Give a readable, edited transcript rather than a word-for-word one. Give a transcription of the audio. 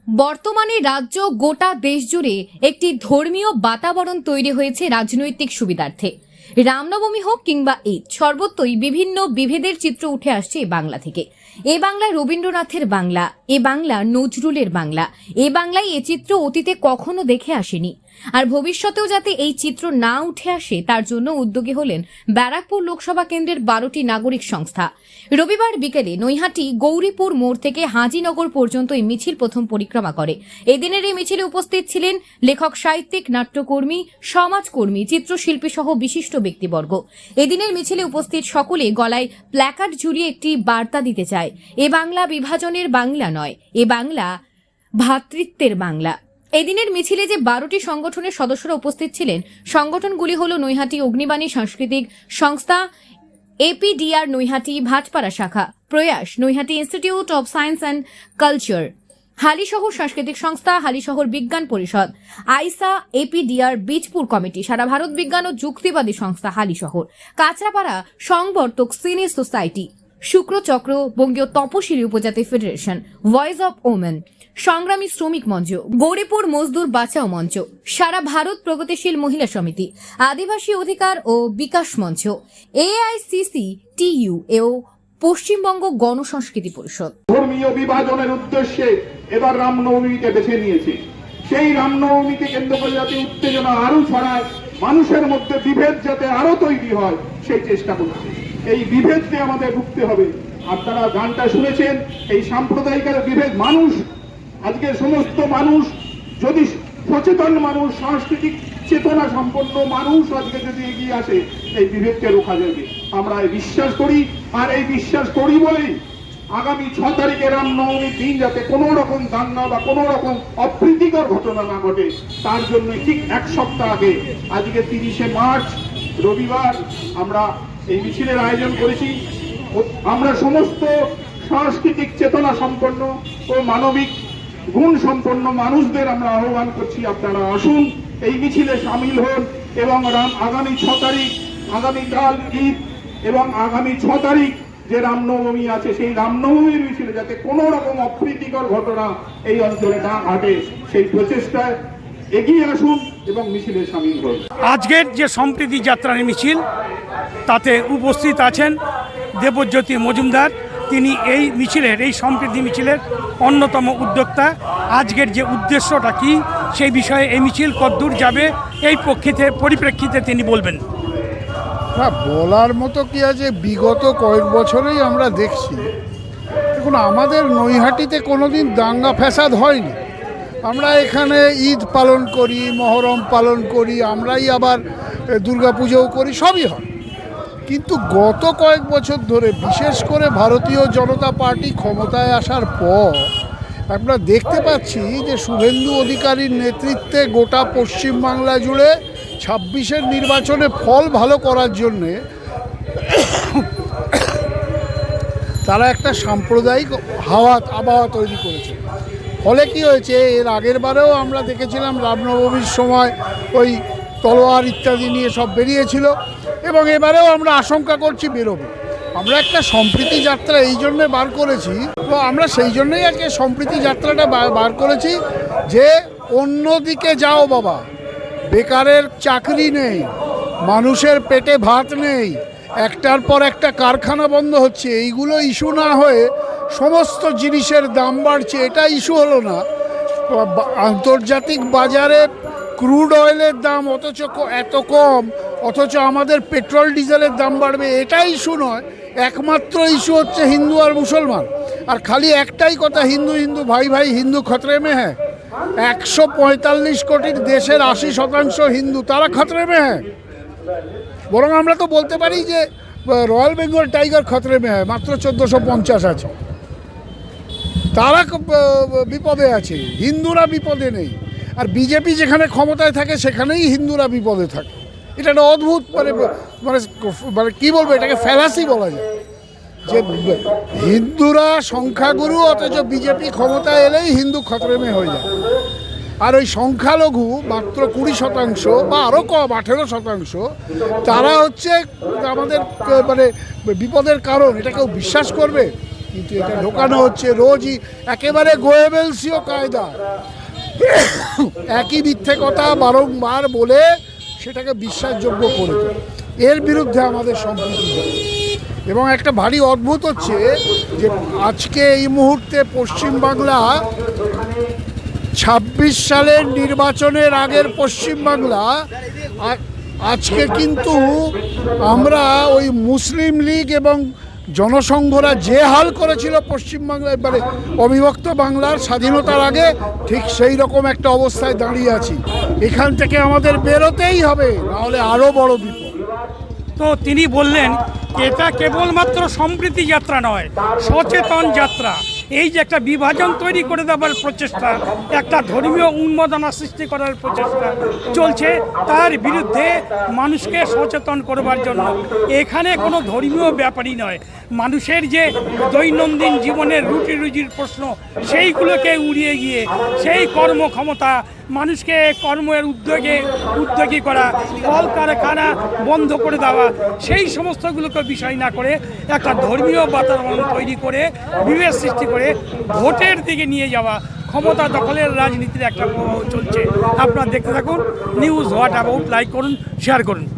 বর্তমানে রাজ্য গোটা দেশ জুড়ে একটি ধর্মীয় বাতাবরণ তৈরি হয়েছে রাজনৈতিক সুবিধার্থে। রামনবমী হোক কিংবা ঈদ, সর্বত্রই বিভিন্ন বিভেদের চিত্র উঠে আসছে এই বাংলা থেকে। এ বাংলা রবীন্দ্রনাথের বাংলা, এ বাংলা নজরুলের বাংলা, এ বাংলায় এ চিত্র অতীতে কখনো দেখে আসেনি। আর ভবিষ্যতেও যাতে এই চিত্র না উঠে আসে তার জন্য উদ্যোগী হলেন ব্যারাকপুর লোকসভা কেন্দ্রের 12টি নাগরিক সংস্থা। রবিবার বিকেলে নৈহাটি গৌরীপুর মোড় থেকে হাজিনগর পর্যন্ত এই মিছিল প্রথম পরিক্রমা করে। এদিনের এই মিছিলে উপস্থিত ছিলেন লেখক, সাহিত্যিক, নাট্যকর্মী, সমাজকর্মী, চিত্রশিল্পী সহ বিশিষ্ট ব্যক্তিবর্গ। এদিনের মিছিলে উপস্থিত সকলে গলায় প্ল্যাকার্ড ঝুলিয়ে একটি বার্তা দিতে চায়, এ বাংলা বিভাজনের বাংলা নয়, এ বাংলা ভ্রাতৃত্বের বাংলা। এদিনের মিছিলে যে 12টি সংগঠনের সদস্যরা উপস্থিত ছিলেন, সংগঠনগুলি হল নৈহাটি অগ্নিবাণী সাংস্কৃতিক সংস্থা, এপিডিআর নৈহাটি ভাটপাড়া শাখা, Prayas Naihati institute of science and culture, Halisahar সাংস্কৃতিক সংস্থা, হালিশহর বিজ্ঞান পরিষদ, আইসা, এপিডিআর বীজপুর কমিটি, সারা ভারত বিজ্ঞান ও যুক্তিবাদী সংস্থা হালিশহর, কাঁচরাপাড়া সংবর্তক সিনে সোসাইটি, শুক্রচক্র, বঙ্গীয় তপশিলি উপজাতি ফেডারেশন, ভয়েস অব ওমেন, সংগ্রামী শ্রমিক মঞ্চ, গৌরীপুর মজদুর বাঁচাও মঞ্চ, সারা ভারত প্রগতিশীল মহিলা সমিতি, আদিবাসী অধিকার ও বিকাশ মঞ্চ, এআইসিসি টিইউ ও পশ্চিমবঙ্গ গণসংস্কৃতি পরিষদ। ধর্মীয় বিভাজনের উদ্দেশ্যে এবার রামনবমীকে বেছে নিয়েছে। সেই রামনবমীকে কেন্দ্র করে যাতে উত্তেজনা আরো ছড়ায়, মানুষের মধ্যে বিভেদ যাতে আরো তৈরি হয়, সেই চেষ্টা করছে। এই বিভেদকে আমাদের রুখতে হবে। আপনারা গানটা শুনেছেন, এই সাম্প্রদায়িক বিভেদ, মানুষ আজকে সমস্ত মানুষ যদি সচেতন মানুষ, সাংস্কৃতিক চেতনা সম্পন্ন মানুষ আজকে যদি এগিয়ে আসে, এই বিভেদকে রোখা যাবে। আমরা বিশ্বাস করি, আর এই বিশ্বাস করি বলেই আগামী 6 তারিখে রামনবমীর দিন যাতে কোনো রকম দাঙ্গা বা কোনো রকম অপ্রীতিকর ঘটনা না ঘটে, তার জন্য ঠিক 1 সপ্তাহ আগে আজকে 30শে মার্চ রবিবার আমরা এই মিছিলের আয়োজন করেছি। আমরা সমস্ত সাংস্কৃতিক চেতনা সম্পন্ন ও মানবিক গুণ সম্পন্ন মানুষদের আমরা আহ্বান করছি, আপনারা আসুন, এই মিছিলে সামিল হন এবং আগামী 6 তারিখ, আগামীকাল ঈদ এবং আগামী 6 তারিখ যে রামনবমী আছে, সেই রামনবমীর মিছিলে যাতে কোনো রকম অপ্রীতিকর ঘটনা এই অঞ্চলে না ঘটে, সেই প্রচেষ্টায় এগিয়ে আসুন এবং মিছিলে সামিল হন। আজকের যে সম্প্রীতি যাত্রার মিছিল, তাতে উপস্থিত আছেন দেবজ্যোতি মজুমদার। তিনি এই মিছিলের, এই সম্প্রীতি মিছিলের অন্যতম উদ্যোক্তা। আজকের যে উদ্দেশ্যটা কি, সেই বিষয়ে এই মিছিল কতদূর যাবে, এই পরিপ্রেক্ষিতে তিনি বলবেন। না, বলার মতো কি আছে, বিগত কয়েক বছরেই আমরা দেখছি। দেখুন, আমাদের নৈহাটিতে কোনোদিন দাঙ্গা ফ্যাসাদ হয়নি। আমরা এখানে ঈদ পালন করি, মহরম পালন করি, আমরাই আবার দুর্গাপুজোও করি, সবই হয়। কিন্তু গত কয়েক বছর ধরে, বিশেষ করে ভারতীয় জনতা পার্টি ক্ষমতায় আসার পর, আমরা দেখতে পাচ্ছি যে শুভেন্দু অধিকারীর নেতৃত্বে গোটা পশ্চিমবাংলা জুড়ে 26-এর নির্বাচনে ফল ভালো করার জন্যে তারা একটা সাম্প্রদায়িক আবহাওয়া তৈরি করেছে। ফলে কি হয়েছে, এর আগের বারেও আমরা দেখেছিলাম রামনবমীর সময় ওই তলোয়ার ইত্যাদি নিয়ে সব বেরিয়েছিল, এবং এবারেও আমরা আশঙ্কা করছি বেরোবে। আমরা একটা সম্প্রীতি যাত্রা এই জন্যে বার করেছি, তো আমরা সেই জন্যই আজকে সম্প্রীতি যাত্রাটা বার করেছি যে অন্যদিকে যাও বাবা, বেকারের চাকরি নেই, মানুষের পেটে ভাত নেই, একটার পর একটা কারখানা বন্ধ হচ্ছে, এইগুলো ইস্যু না হয়ে সমস্ত জিনিসের দাম বাড়ছে, এটা ইস্যু হলো না। আন্তর্জাতিক বাজারে ক্রুড অয়েলের দাম অথচ এত কম, অথচ আমাদের পেট্রোল ডিজেলের দাম বাড়বে, এটা ইস্যু নয়। একমাত্র ইস্যু হচ্ছে হিন্দু আর মুসলমান। আর খালি একটাই কথা, হিন্দু হিন্দু ভাই ভাই, হিন্দু খতরে মে হ্যাঁ। 145 কোটির দেশের 80% হিন্দু, তারা খতরে মে হ্যাঁ। বরং আমরা তো বলতে পারি যে রয়্যাল বেঙ্গল টাইগার খতরে মে হ্যাঁ, মাত্র 1450 আছে, তারা বিপদে আছে, হিন্দুরা বিপদে নেই। আর বিজেপি যেখানে ক্ষমতায় থাকে সেখানেই হিন্দুরা বিপদে থাকে। এটা একটা অদ্ভুত মানে কি বলবো, এটাকে ফ্যালাসি বলা যায় যে হিন্দুরা সংখ্যাগুরু, অথচ বিজেপি ক্ষমতায় এলেই হিন্দু খতরেমে হয়ে যায়। আর ওই সংখ্যালঘু মাত্র 20% বা আরও কম 18%, তারা হচ্ছে আমাদের মানে বিপদের কারণ। এটা কেউ বিশ্বাস করবে? কিন্তু এটা ঢোকানো হচ্ছে রোজই একেবারে গোয়েবেলসীয় কায়দা, একই মিথ্যে কথা বারংবার বলে সেটাকে বিশ্বাসযোগ্য করে তোলে। এর বিরুদ্ধে আমাদের সম্প্রীতি চাই। এবং একটা ভারী অদ্ভুত হচ্ছে যে আজকে এই মুহূর্তে পশ্চিমবাংলা ২৬ সালের নির্বাচনের আগের পশ্চিমবাংলা, আজকে কিন্তু আমরা ওই মুসলিম লীগ এবং জনসংঘরা যে হাল করেছিল পশ্চিমবাংলায়, মানে অবিভক্ত বাংলার স্বাধীনতার আগে, ঠিক সেই রকম একটা অবস্থায় দাঁড়িয়ে আছি। এখান থেকে আমাদের বেরোতেই হবে, নাহলে আরও বড় বিপদ। তো তিনি বললেন এটা কেবলমাত্র সম্প্রীতি যাত্রা নয়, সচেতন যাত্রা। এই যে একটা বিভাজন তৈরি করে দেওয়ার প্রচেষ্টা, একটা ধর্মীয় উন্মাদনা সৃষ্টি করার প্রচেষ্টা চলছে, তার বিরুদ্ধে মানুষকে সচেতন করবার জন্য। এখানে কোনো ধর্মীয় ব্যাপারই নয়, মানুষের যে দৈনন্দিন জীবনের রুটি রুজির প্রশ্ন, সেইগুলোকে উড়িয়ে গিয়ে সেই কর্মক্ষমতা, মানুষকে কর্মের উদ্যোগী করা, কলকারখানা বন্ধ করে দেওয়া, সেই সমস্তগুলোকে বিষয় না করে একটা ধর্মীয় বাতাবরণ তৈরি করে বিভেদ সৃষ্টি করে ভোটের দিকে নিয়ে যাওয়া, ক্ষমতা দখলের রাজনীতির একটা প্রভাব চলছে। আপনারা দেখতে থাকুন নিউজ হোয়াট অ্যাবাউট, লাইক করুন, শেয়ার করুন।